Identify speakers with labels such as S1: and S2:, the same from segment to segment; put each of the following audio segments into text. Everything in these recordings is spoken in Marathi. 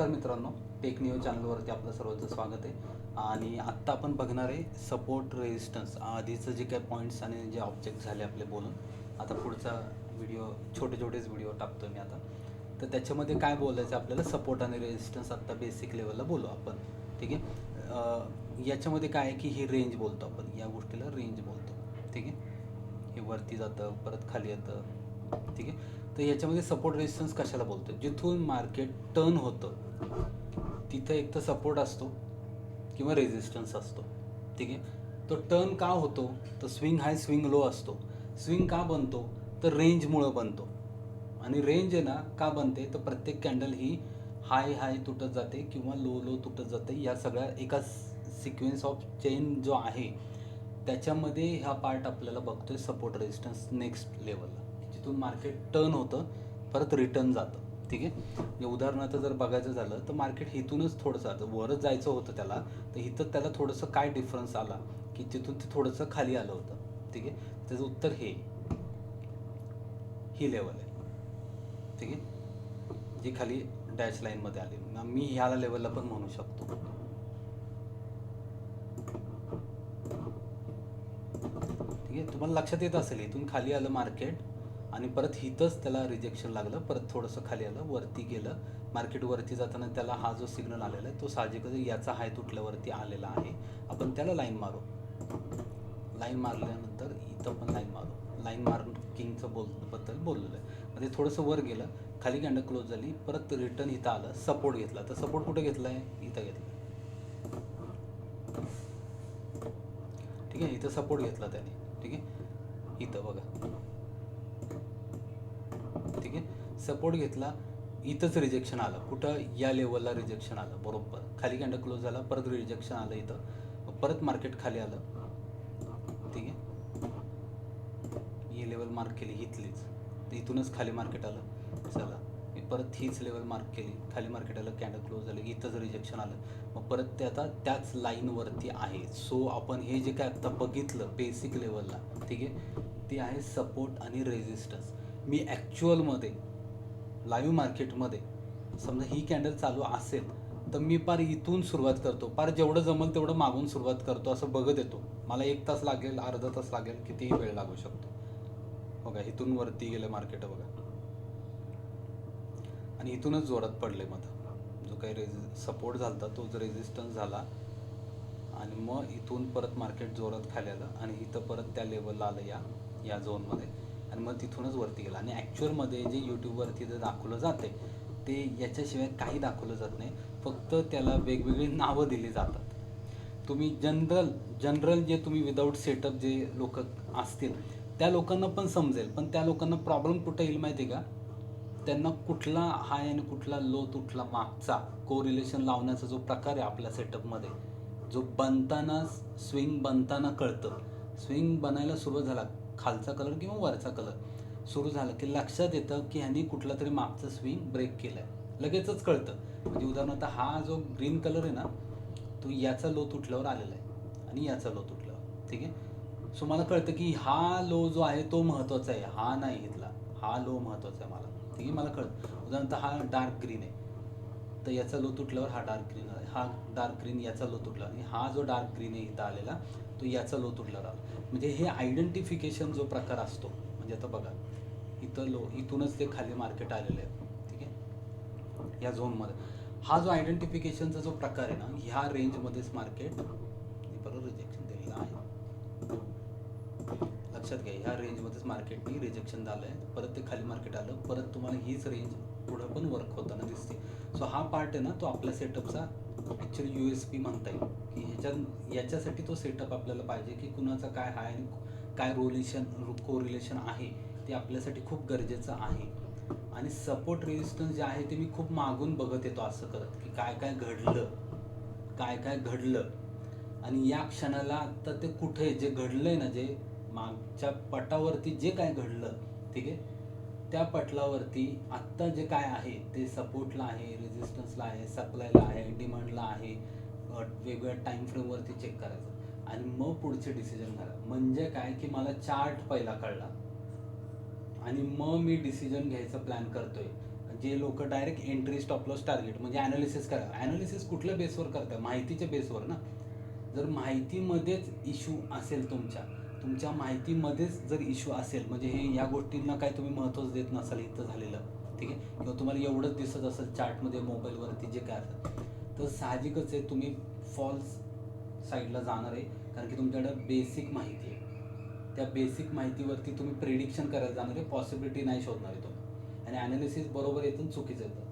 S1: तर मित्रांनो, टेक न्यूज चॅनलवरती आपलं सर्वांचं स्वागत आहे. आणि आत्ता आपण बघणार आहे सपोर्ट रेजिस्टन्स. आधीचं जे काही पॉईंट्स आणि जे ऑब्जेक्ट झाले आपले बोलून, आता पुढचा व्हिडिओ छोटेच व्हिडिओ टाकतो मी आता. तर त्याच्यामध्ये काय बोलायचं आपल्याला, सपोर्ट आणि रेजिस्टन्स आत्ता बेसिक लेवलला बोलू आपण. ठीक आहे. याच्यामध्ये काय आहे की ही रेंज बोलतो आपण, या गोष्टीला रेंज बोलतो. ठीक आहे. हे वरती जातं, परत खाली येतं. ठीक आहे. तर याच्यामध्ये सपोर्ट रेजिस्टन्स कशाला बोलतो, जिथून मार्केट टर्न होतं तिथं एक तर सपोर्ट असतो किंवा रेजिस्टन्स असतो. ठीक आहे. तो टर्न का होतो, तर स्विंग हाय स्विंग लो असतो. स्विंग का बनतो, तर रेंजमुळं बनतो. आणि रेंज आहे ना का बनते, तर प्रत्येक कॅन्डल ही हाय तुटत जाते किंवा लो तुटत जाते. या सगळ्या एका सिक्वेन्स ऑफ चेन जो आहे त्याच्यामध्ये हा पार्ट आपल्याला बघतोय सपोर्ट रेजिस्टन्स नेक्स्ट लेवलला, जिथून मार्केट टर्न होतं परत रिटर्न जातं. ठीक आहे. उदाहरणार्थ जर बघायचं झालं तर मार्केट इथूनच थोडंसं आता वरच जायचं होतं त्याला, तर इथं त्याला थोडंसं काय डिफरन्स आला की तिथून ते थोडंसं खाली आलं होतं. ठीक आहे. त्याचं उत्तर हे ही लेवल आहे. ठीक आहे. जी खाली डॅश लाईनमध्ये आली, मी ह्याला लेवलला पण म्हणू शकतो. ठीक आहे. तुम्हाला लक्षात येत असेल, इथून खाली आलं मार्केट आणि परत हिथंच त्याला रिजेक्शन लागलं, परत थोडंसं खाली आलं, वरती गेलं. मार्केट वरती जाताना त्याला हा जो सिग्नल आलेला आहे तो साहजिकच याचा हाय तुटल्यावरती आलेला आहे. आपण त्याला लाईन मारू. लाईन मारल्यानंतर इथं पण लाईन मारू. लाईन मार्किंगचं बद्दल बोललेलं आहे. म्हणजे थोडंसं वर गेलं, खाली कॅन्डल क्लोज झाली, परत रिटर्न इथं आलं, सपोर्ट घेतला. तर सपोर्ट कुठे घेतला आहे, इथं घेतला. ठीक आहे. इथं सपोर्ट घेतला त्याने. ठीक आहे. इथं बघा. ठीक आहे. सपोर्ट घेतला, इथंच रिजेक्शन आलं. कुठं, या लेवलला रिजेक्शन आलं. बरोबर खाली कॅन्डल क्लोज झाला, परत रिजेक्शन आलं इथं, परत मार्केट खाली आलं. ठीक आहे. ही लेवल मार्क केली इथलीच, तर इथूनच खाली मार्केट आलं. चला, मी परत हीच लेवल मार्क केली, खाली मार्केट आलं, कॅन्डल क्लोज झालं, इथंच रिजेक्शन आलं. मग परत ते आता त्याच लाईनवरती आहे. सो आपण हे जे काय आत्ता बघितलं बेसिक लेवलला, ठीक आहे, ते आहे सपोर्ट आणि रेजिस्टन्स. मी ॲक्च्युअलमध्ये लाईव्ह मार्केटमध्ये समजा ही कॅन्डल चालू असेल तर मी पार इथून सुरुवात करतो, पार जेवढं जमल तेवढं मागून सुरुवात करतो, असं बघत येतो. मला 1 तास लागेल, अर्धा तास लागेल, कितीही वेळ लागू शकतो. बघा, इथून वरती गेलं मार्केट बघा, आणि इथूनच जोरात पडले. मग जो काही सपोर्ट झाला तो रेजिस्टन्स झाला, आणि मग इथून परत मार्केट जोरात खाली आलं आणि इथं परत त्या लेवलला आलं, या झोनमध्ये, आणि मग तिथूनच वरती गेलं. आणि ॲक्च्युअलमध्ये जे यूट्यूबवरती जे दाखवलं जाते ते याच्याशिवाय काही दाखवलं जात नाही. फक्त त्याला वेगवेगळी नावं दिली जातात. तुम्ही जनरल जे तुम्ही विदाऊट सेटअप जे लोक असतील त्या लोकांना पण समजेल, पण त्या लोकांना प्रॉब्लेम कुठं येईल माहिती आहे का, त्यांना कुठला हाय आणि कुठला लो तुटला मागचा कोरिलेशन लावण्याचा जो प्रकार आहे आपल्या सेटअपमध्ये, जो बनताना स्विंग बनताना कळतं. स्विंग बनायला सुरू झाला, खालचा कलर किंवा वरचा कलर सुरू झाला की लक्षात येतं की ह्यांनी कुठला तरी मागचा स्विंग ब्रेक केला आहे, लगेचच कळतं. म्हणजे उदाहरणार्थ हा जो ग्रीन कलर आहे ना, तो याचा लो तुटल्यावर आलेला आहे आणि याचा लो तुटल्यावर. ठीक आहे. सो मला कळतं की हा लो जो आहे तो महत्त्वाचा आहे, हा नाही घेतला, हा लो महत्त्वाचा आहे मला. ठीक आहे. मला कळतं उदाहरणार्थ हा डार्क ग्रीन आहे, तर याचा लो तुटल्यावर हा डार्क ग्रीन आहे, हा डार्क ग्रीन याचा लो तुटला, आणि हा जो डार्क ग्रीन आहे इथं आलेला तो याचा लो तुटल्यावर आला. म्हणजे हे आयडेंटिफिकेशन जो प्रकार असतो, म्हणजे आता बघा इथं लो, इथूनच ते खाली मार्केट आलेलं आहे. ठीक आहे. या झोनमध्ये हा जो आयडेंटिफिकेशनचा जो प्रकार आहे ना, ह्या रेंजमध्येच मार्केट बरोबर रिजेक्शन दिलेलं आहे. लक्षात घ्या, ह्या रेंजमध्येच मार्केटनी रिजेक्शन झालं आहे, परत ते खाली मार्केट आलं, परत तुम्हाला हीच रेंज पुढं पण वर्क होताना दिसते. सो हा पार्ट आहे ना, तो आपल्या सेटअपचा ॲक्च्युअली USP म्हणता येईल, की याच्यासाठी तो सेटअप आपल्याला पाहिजे की कुणाचा काय हाय आणि काय कोरिलेशन आहे ते आपल्यासाठी खूप गरजेचं आहे. आणि सपोर्ट रेजिस्टन्स जे आहे ते मी खूप मागून बघत येतो असं करत, की काय काय घडलं, आणि या क्षणाला आता ते कुठे जे घडलंय ना, जे मागच्या पटावरती जे काय घडलं, ठीक आहे, त्या पटलावरती आत्ता जे काय आहे ते सपोर्टला आहे, रेजिस्टन्सला आहे, सप्लायला आहे, डिमांडला आहे. वेगवेगळ्या टाईम फ्रेमवरती चेक करायचं आणि मग पुढचे डिसिजन करा. म्हणजे काय की मला चार्ट पहिला कळला आणि मग मी डिसिजन घ्यायचा प्लॅन करतोय. जे लोक direct entry stop loss target म्हणजे ॲनालिसिस करा. ॲनालिसिस कुठल्या बेसवर करता? माहितीच्या बेसवर ना. जर माहितीमध्येच इश्यू असेल, तुमच्या माहितीमध्येच जर इश्यू असेल, म्हणजे हे या गोष्टींना काय तुम्ही महत्त्वच देत नसाल इथं झालेलं, ठीक आहे, किंवा तुम्हाला एवढंच दिसत असेल चार्टमध्ये मोबाईलवरती जे काय असेल, तर साहजिकच आहे तुम्ही फॉल्स साईडला जाणार आहे. कारण की तुमच्याकडे बेसिक माहिती आहे. त्या बेसिक माहितीवरती तुम्ही प्रेडिक्शन करायला जाणार आहे, पॉसिबिलिटी नाही शोधणार आहे तुम्ही. आणि ॲनालिसिस बरोबर येतं, चुकीचं येतं.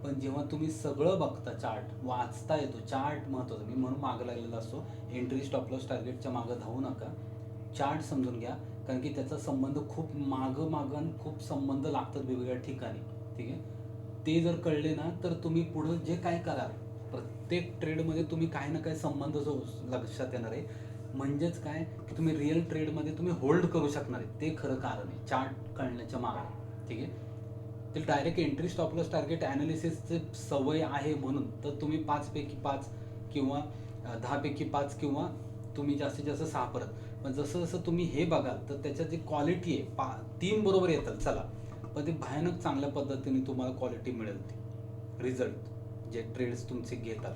S1: पण जेव्हा तुम्ही सगळं बघता, चार्ट वाचता येतो, चार्ट महत्त्वाचा, मी म्हणून मागं लागलेला असतो, एंट्री स्टॉप लॉस टार्गेटच्या मागं धावू नका, चार्ट समजून घ्या. कारण की त्याचा संबंध खूप मागं आणि खूप संबंध लागतात वेगवेगळ्या ठिकाणी, ठीक आहे. ते जर कळले ना, तर तुम्ही पुढं जे काय कराल प्रत्येक ट्रेडमध्ये तुम्ही काही ना काही संबंध जो लक्षात येणार आहे. म्हणजेच काय की तुम्ही रिअल ट्रेडमध्ये तुम्ही होल्ड करू शकणार आहे, ते खरं कारण आहे चार्ट कळण्याच्या मागे, ठीक आहे. ते direct entry stop loss target ॲनालिसिसचे सवय आहे म्हणून तर तुम्ही 5 पैकी 5 किंवा 10 पैकी 5 किंवा तुम्ही जास्तीत जास्त 6 परत. पण जसं जसं तुम्ही हे बघाल तर त्याच्यात जी क्वालिटी आहे 3 बरोबर येतात चला, पण ते भयानक चांगल्या पद्धतीने तुम्हाला क्वालिटी मिळेल. ती रिझल्ट जे ट्रेड्स तुमचे घेतात,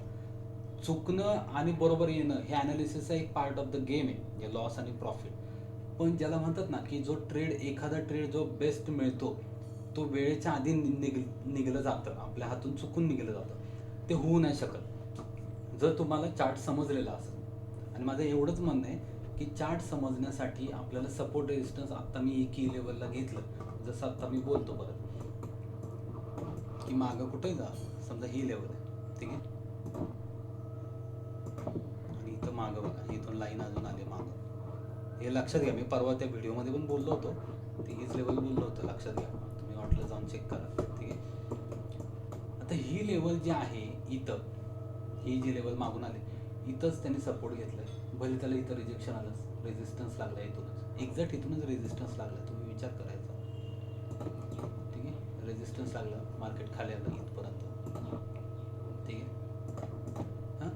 S1: चुकणं आणि बरोबर येणं हे ॲनालिसिसचा एक पार्ट ऑफ द गेम आहे, जे लॉस आणि प्रॉफिट. पण ज्याला म्हणतात ना की जो ट्रेड, एखादा ट्रेड जो बेस्ट मिळतो तो वेळेच्या आधी निघलं जातं, आपल्या हातून चुकून निघलं जातं, ते होऊ नाही शकत जर तुम्हाला चार्ट समजलेला असेल. आणि माझं एवढंच म्हणणं आहे की चार्ट समजण्यासाठी आपल्याला सपोर्ट रेजिस्टन्स, आत्ता मी की लेवलला घेतलं, जसं आत्ता मी बोलतो परत की मागं कुठे जा, समजा ही लेवल आहे, ठीक आहे, आणि इथं मागं बघा, इथून लाईन अजून आली मागं, हे लक्षात घ्या. मी परवा त्या व्हिडिओमध्ये पण बोललो होतो, ते हीच लेवल बोललो होतं, लक्षात घ्या. तुम्ही वाटलं जाऊन चेक करा, ठीक आहे. आता ही लेवल जी आहे इथं, ही जी लेवल मागून आली, इथंच त्यांनी सपोर्ट घेतलाय. भले त्याला इथं रिजेक्शन आलं, रेजिस्टन्स लागला इथूनच, एक्झॅक्ट इथूनच रेजिस्टन्स लागला, तुम्ही विचार करायचा, ठीक आहे. रेजिस्टन्स लागला, मार्केट खाली आलं इथपर्यंत, ठीक आहे. हां,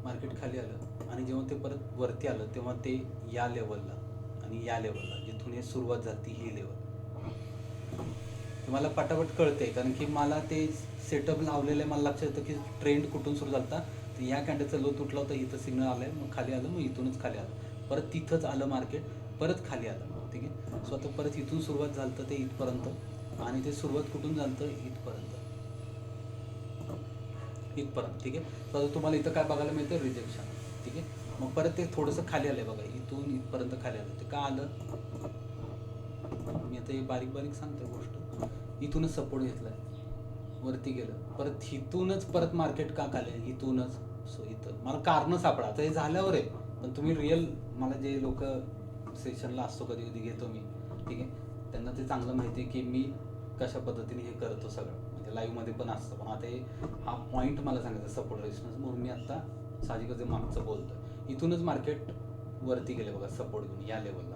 S1: मार्केट खाली आलं आणि जेव्हा ते परत वरती आलं तेव्हा ते या लेवलला आणि या लेवलला, जिथून हे सुरुवात झाली ही लेवल, मला पटापट कळते. कारण की मला ते सेटअप लावलेलं आहे, मला लक्षात येतं की ट्रेंड कुठून सुरू झाला. तर या कॅन्डलचा लो तुटला होता, इथं सिग्नल आला आहे, मग खाली आलं, मग इथूनच खाली आलं, परत तिथंच आलं मार्केट, परत खाली आलं, ठीक आहे. सो आता परत इथून सुरुवात झालं तर ते इथपर्यंत, आणि ते सुरुवात कुठून झालं तर इथपर्यंत, ठीक आहे. तर तुम्हाला इथं काय बघायला मिळतं, रिजेक्शन, ठीक आहे. मग परत ते थोडंसं खाली आलं आहे बघा, इथून इथपर्यंत खाली आलं, ते का आलं, मी आता हे बारीक बारीक सांगतो गोष्ट. इथूनच सपोर्ट घेतलाय, वरती गेलं, परत इथूनच परत मार्केट का खाली, इथूनच. सो इथं मला कारणं सापडा, आता हे झाल्यावर आहे. पण तुम्ही रिअल, मला जे लोक सेशनला असतो, कधी कधी घेतो मी, ठीक आहे, त्यांना ते चांगलं माहिती आहे की मी कशा पद्धतीने हे करतो सगळं, म्हणजे लाईव्हमध्ये पण असतं. पण आता हे हा पॉईंट मला सांगायचा सपोर्ट रेजिस्टन्स, म्हणून मी आत्ता साहजिकच मागचं बोलतोय. इथूनच मार्केट वरती गेले बघा, सपोर्ट घेऊन या लेवलला,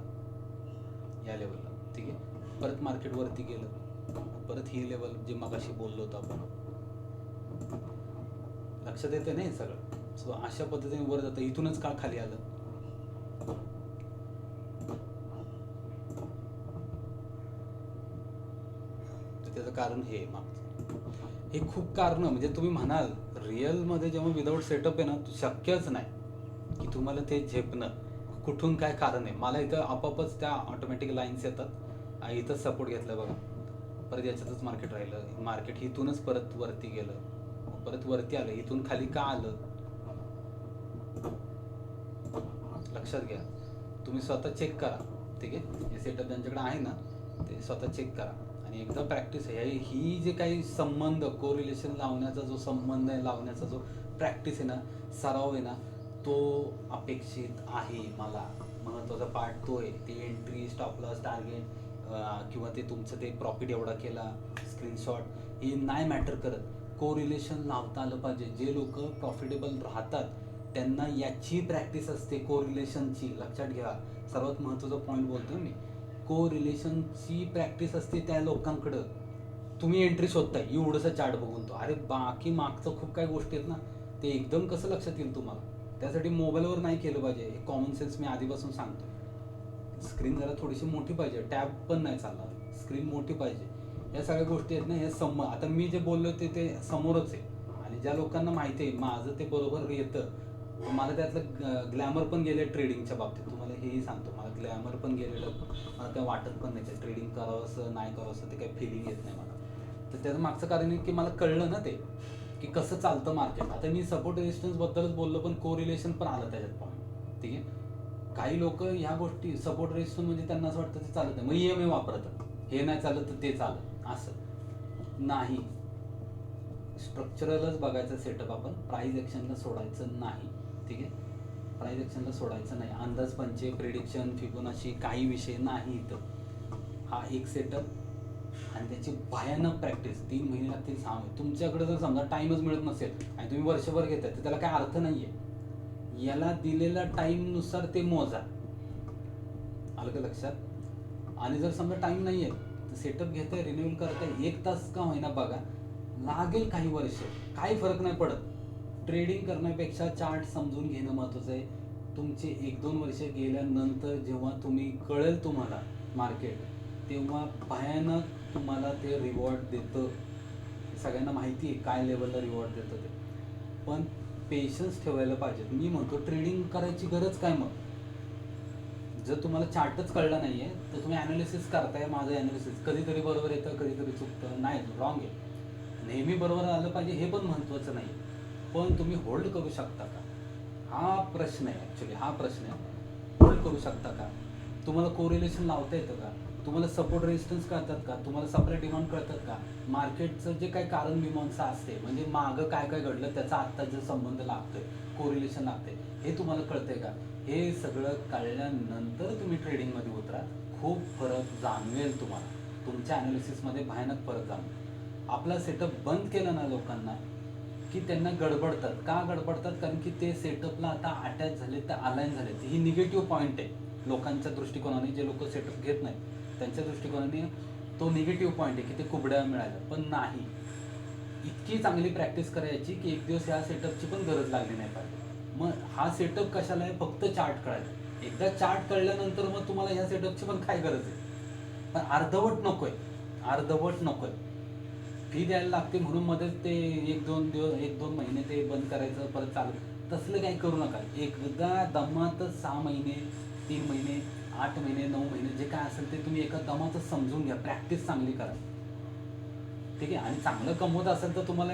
S1: ठीक आहे. परत मार्केट वरती गेलं, परत ही लेवल जे मगाशी बोललो होतो आपण, लक्षात येते नाही सगळं. सो अशा पद्धतीने वर जातं, इथूनच का खाली आलं, तर त्याचं कारण हे मागचं, हे खूप कारण, म्हणजे तुम्ही म्हणाल रिअलमध्ये जेव्हा विदाऊट सेटअप आहे ना, शक्यच नाही की तुम्हाला ते झेपणं, कुठून काय कारण आहे. मला इथं आपोआपच त्या ऑटोमॅटिक लाईन्स येतात. इथं सपोर्ट घेतलं बघा, परत याच्यातच मार्केट राहिलं, मार्केट इथूनच परत वरती गेलं, परत वरती आलं, इथून खाली का आलं, लक्षात घ्या. तुम्ही स्वतः चेक करा, ठीक आहे. हे सेटअप ज्यांच्याकडे आहे ना, ते स्वतः चेक करा. आणि एकदा प्रॅक्टिस आहे, ही जे काही संबंध, कोरिलेशन लावण्याचा जो संबंध आहे, लावण्याचा जो प्रॅक्टिस आहे ना, सराव आहे ना, तो अपेक्षित आहे. मला महत्त्वाचा पार्ट तो आहे. ते एंट्री, स्टॉप लॉस, टार्गेट किंवा ते तुमचं ते प्रॉफिट एवढा केला, स्क्रीनशॉट, हे नाही मॅटर करत. कोरिलेशन लावता आलं पाहिजे. जे लोक प्रॉफिटेबल राहतात त्यांना याची प्रॅक्टिस असते, कोरिलेशनची. लक्षात घ्या, सर्वात महत्त्वाचा पॉईंट बोलतोय मी, कोरिलेशनची प्रॅक्टिस असते त्या लोकांकडं. तुम्ही एंट्री शोधताय एवढंसं चार्ट बघून, तो अरे बाकी मागचं खूप काही गोष्टी आहेत ना, ते एकदम कसं लक्षात येईल तुम्हाला. त्यासाठी मोबाईलवर नाही केलं पाहिजे, हे कॉमन सेन्स मी आधीपासून सांगतो. स्क्रीन जरा थोडीशी मोठी पाहिजे, टॅब पण नाही चालणार, स्क्रीन मोठी पाहिजे. या सगळ्या गोष्टी आहेत ना, हे आता मी जे बोललो ते समोरच आहे. आणि ज्या लोकांना माहिती आहे माझं ते बरोबर येतं, मला त्यातलं ग्लॅमर पण गेले ट्रेडिंगच्या बाबतीत. तुम्हाला हेही सांगतो, मला ग्लॅमर पण गेलेलं, मला काय वाटत पण नाही ट्रेडिंग करावं असं नाही करावं असं, ते काही फिलिंग येत नाही मला. तर त्याचं मागचं कारण आहे की मला कळलं ना ते की कसं चालतं मार्केट. आता मी सपोर्ट रेजिस्टन्स बद्दलच बोललो, पण कोरिलेशन पण आलं त्याच्यात पॉईंट. ठीक आहे, काही लोक ह्या गोष्टी सपोर्ट रेजिस्टन्स म्हणजे त्यांना असं वाटतं ते चालत नाही, मग EMA वापरतात, हे नाही चालत तर ते चालत, असं नाही. स्ट्रक्चरलच बघायचं सेटअप आपण, प्राइस ॲक्शनला सोडायचं नाही. ठीक आहे, प्राइस ॲक्शनला सोडायचं नाही. अंदाज पंचे, प्रिडिक्शन, फिबोनाची काही विषय नाही इथं. हा एक सेटअप आणि त्याची भयानक प्रॅक्टिस. 3 महिने लागतील, 6 महिने. तुमच्याकडे जर समजा टाइमच मिळत नसेल आणि तुम्ही वर्षभर घेताय तर त्याला काय अर्थ नाहीये. याला दिलेल्या टाइम नुसार ते मोजा, आलं का लक्षात. आणि जर समजा टाइम नाहीये तर सेटअप घेताय, रिन्यूअल करताय, 1 तास का होईना बघा, लागेल काही वर्ष, काही फरक नाही पडत. ट्रेडिंग करण्यापेक्षा चार्ट समजून घेणं महत्त्वाचं आहे. तुमचे 1-2 वर्ष गेल्यानंतर जेव्हा तुम्ही कळेल तुम्हाला मार्केट, तेव्हा भयानक तुम्हाला ते रिवॉर्ड देतं. सगळ्यांना माहिती आहे काय लेवलला रिवॉर्ड देतं ते. पण पेशन्स ठेवायला पाहिजे. मी म्हणतो ट्रेडिंग करायची गरज काय मग. जर तुम्हाला चार्टच कळला नाहीये तर तुम्ही ॲनालिसिस करताय. माझं ॲनालिसिस कधीतरी बरोबर येतं, कधीतरी चुकतं, नाही रॉंग आहे. नेहमी बरोबर आलं पाहिजे हे पण महत्त्वाचं नाही, पण तुम्ही होल्ड करू शकता का, हा प्रश्न आहे. ॲक्च्युली हा प्रश्न आहे, होल्ड करू शकता का, तुम्हाला कोरिलेशन लावता येतं का, तुम्हाला सपोर्ट रेजिस्टन्स कळतात का, तुम्हाला सप्लाय डिमांड कळतात का, मार्केटचं जे काही कारण मीमांसा असते, म्हणजे मागं काय काय घडलं त्याचा आत्ता जो संबंध लागतोय, कोरिलेशन लागते, हे तुम्हाला कळतंय का. हे सगळं कळल्यानंतर तुम्ही ट्रेडिंगमध्ये उतरा, खूप फरक जाणवेल तुम्हाला. तुमच्या ॲनालिसिसमध्ये भयानक फरक जाणवेल. आपला सेटअप बंद केला ना लोकांना की त्यांना गडबडतात. का गडबडतात, कारण की ते सेटअपला आता अटॅच झाले, तर अलाइन झाले. ही निगेटिव्ह पॉईंट आहे लोकांच्या दृष्टिकोनाने. जे लोक सेटअप घेत नाही त्यांच्या दृष्टिकोनाने तो निगेटिव्ह पॉईंट आहे की ते कुबड्या मिळाल्या. पण नाही, इतकी चांगली प्रॅक्टिस करायची की एक दिवस ह्या सेटअपची पण गरज लागली नाही पाहिजे. मग हा सेटअप कशाला आहे, फक्त चार्ट कळायला. एकदा चार्ट कळल्यानंतर मग तुम्हाला ह्या सेटअपची पण काय गरज आहे. पण अर्धवट नकोय, अर्धवट नकोय. फी द्यायला लागते म्हणून मध्येच ते 1-2 दिवस 1-2 महिने ते बंद करायचं, परत चालू, तसलं काही करू नका. एकदा दमातच 6 महिने, 3 महिने, 8 महिने, 9 महिने जे काय असेल ते तुम्ही एका दमातच समजून घ्या. प्रॅक्टिस चांगली करा. ठीक आहे, आणि चांगलं कमवत असेल तर तुम्हाला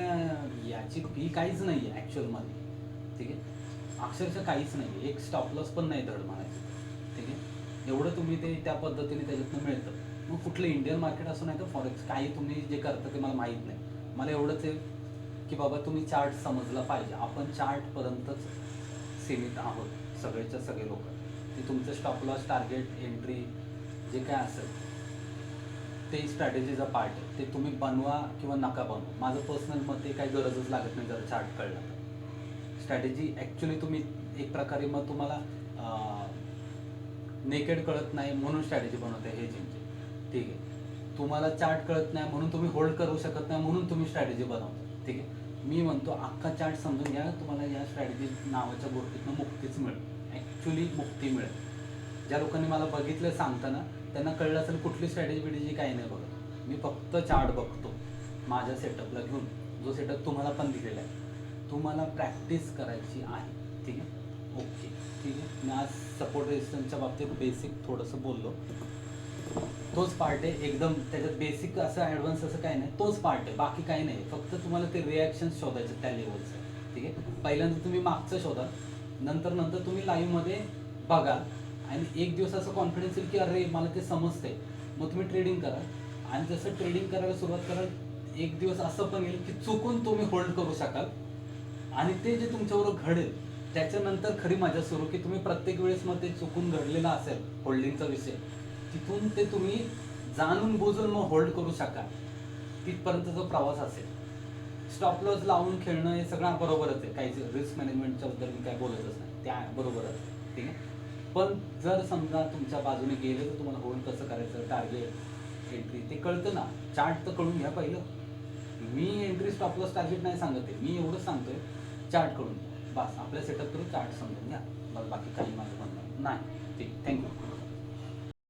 S1: याची फी काहीच नाही आहे ॲक्च्युअलमध्ये. ठीक आहे, अक्षरशः काहीच नाही आहे. एक स्टॉप लॉस पण नाही धड म्हणायचं. ठीक आहे, एवढं तुम्ही ते त्या पद्धतीने त्याच्यातनं मिळतं. मग कुठलं इंडियन मार्केट असं नाही तर फॉरेक्स, काही तुम्ही जे करता ते मला माहीत नाही. मला एवढंच आहे की बाबा तुम्ही चार्ट समजला पाहिजे. आपण चार्टपर्यंतच सीमित आहोत सगळेच्या सगळे लोक. ते तुमचं स्टॉप लॉस, टार्गेट, एंट्री जे काय असेल ते स्ट्रॅटेजीचा पार्ट आहे. ते तुम्ही बनवा किंवा नका बनवा. माझं पर्सनल मत आहे, काही गरजच लागत नाही जर चार्ट कळला तर. स्ट्रॅटेजी ॲक्च्युली तुम्ही एक प्रकारे मग तुम्हाला नेकेड कळत नाही म्हणून स्ट्रॅटेजी बनवते हे जिंकते. ठीक आहे, तुम्हाला चार्ट कळत नाही म्हणून तुम्ही होल्ड करू शकत नाही म्हणून तुम्ही स्ट्रॅटेजी बनवता. ठीक आहे, मी म्हणतो अख्खा चार्ट समजून घ्या, तुम्हाला या स्ट्रॅटेजी नावाच्या गोष्टीतनं मुक्तीच मिळेल. ॲक्च्युली मुक्ती मिळेल. ज्या लोकांनी मला बघितलं सांगताना त्यांना कळलं असेल कुठली स्ट्रॅटेजी बिटेजी काही नाही बघत. मी फक्त चार्ट बघतो माझ्या सेटअपला घेऊन, जो सेटअप तुम्हाला पण दिलेला आहे. तुम्हाला प्रॅक्टिस करायची आहे. ठीक आहे, ओके. ठीक आहे, मी आज सपोर्ट रेजिस्टन्सच्या बाबतीत बेसिक थोडंसं बोललो. तोच पार्ट आहे एकदम, त्याच्यात बेसिक असं ॲडव्हान्स असं काही नाही, तोच पार्ट आहे, बाकी काही नाही. फक्त तुम्हाला ते रिॲक्शन्स शोधायचे त्या लेवलचं. ठीक आहे, पहिल्यांदा तुम्ही मागचं शोधा, नंतर तुम्ही लाईव्हमध्ये बघाल आणि एक दिवस असं कॉन्फिडन्स येईल की अरे मला ते समजते, मग तुम्ही ट्रेडिंग करा. आणि जसं ट्रेडिंग करायला सुरुवात कराल, एक दिवस असं पण येईल की चुकून तुम्ही होल्ड करू शकाल. आणि ते जे तुमच्याबरोबर घडेल त्याच्यानंतर खरी मजा सुरू, की तुम्ही प्रत्येक वेळेस मग ते चुकून घडलेला असेल होल्डिंगचा विषय, तिथून ते तुम्ही जाणून बुजून मग होल्ड करू शकाल. तिथपर्यंतचा प्रवास असेल. स्टॉप लॉस लावून खेळणं हे सगळं बरोबरच आहे, काही रिस्क मॅनेजमेंटच्या बद्दल मी काय बोलतच नाही, त्या बरोबरच आहे. ठीक आहे, पण जर समजा तुमच्या बाजूने गेले तर तुम्हाला होल्ड कसं करायचं, टार्गेट, एंट्री ते कळतं ना. चार्ट तर कळून घ्या पहिलं. मी एंट्री, स्टॉप लॉस, टार्गेट नाही सांगत आहे, मी एवढंच सांगतोय चार्ट कळून घ्या. बस आपल्या सेटअप करून चार्ट समजून घ्या, बस बाकी काही माझं म्हणणं नाही. ठीक, थँक्यू.